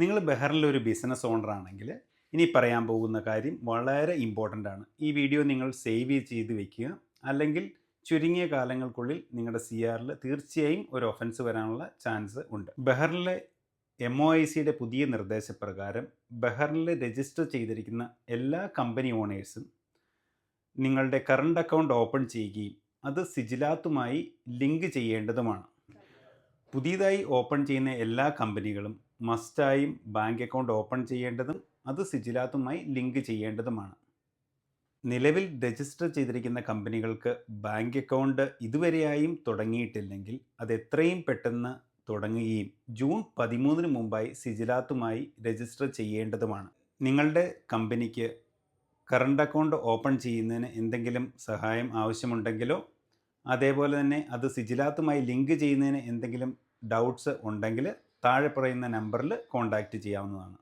നിങ്ങൾ ബഹറിൽ ഒരു business owner ആണെങ്കിൽ ഇനി പറയാൻ പോകുന്ന കാര്യം വളരെ ഇമ്പോർട്ടൻ്റ് ആണ്. ഈ വീഡിയോ നിങ്ങൾ സേവ് ചെയ്ത് വെക്കുക. അല്ലെങ്കിൽ ചുരുങ്ങിയ കാലങ്ങൾക്കുള്ളിൽ നിങ്ങളുടെ സി ആറിൽ തീർച്ചയായും ഒരു ഒഫൻസ് വരാനുള്ള ചാൻസ് ഉണ്ട്. ബഹറിലെ MOICയുടെ പുതിയ നിർദ്ദേശപ്രകാരം ബഹറിൽ രജിസ്റ്റർ ചെയ്തിരിക്കുന്ന എല്ലാ കമ്പനി ഓണേഴ്സും നിങ്ങളുടെ കറണ്ട് അക്കൗണ്ട് ഓപ്പൺ ചെയ്യുകയും അത് സിജിലാത്തുമായി ലിങ്ക് ചെയ്യേണ്ടതുമാണ്. പുതിയതായി ഓപ്പൺ ചെയ്യുന്ന എല്ലാ കമ്പനികളും മസ്റ്റായും ബാങ്ക് അക്കൗണ്ട് ഓപ്പൺ ചെയ്യേണ്ടതും അത് സിജിലാത്തുമായി ലിങ്ക് ചെയ്യേണ്ടതുമാണ്. നിലവിൽ രജിസ്റ്റർ ചെയ്തിരിക്കുന്ന കമ്പനികൾക്ക് ബാങ്ക് അക്കൗണ്ട് ഇതുവരെയായും തുടങ്ങിയിട്ടില്ലെങ്കിൽ അത് എത്രയും പെട്ടെന്ന് തുടങ്ങുകയും ജൂൺ 13 മുമ്പായി സിജിലാത്തുമായി രജിസ്റ്റർ ചെയ്യേണ്ടതുമാണ്. നിങ്ങളുടെ കമ്പനിക്ക് കറണ്ട് അക്കൗണ്ട് ഓപ്പൺ ചെയ്യുന്നതിന് എന്തെങ്കിലും സഹായം ആവശ്യമുണ്ടെങ്കിലോ അതേപോലെ തന്നെ അത് സിജിലാത്തുമായി ലിങ്ക് ചെയ്യുന്നതിന് എന്തെങ്കിലും ഡൗട്ട്സ് ഉണ്ടെങ്കിൽ താഴെ പറയുന്ന നമ്പറിൽ കോൺടാക്റ്റ് ചെയ്യാവുന്നതാണ്.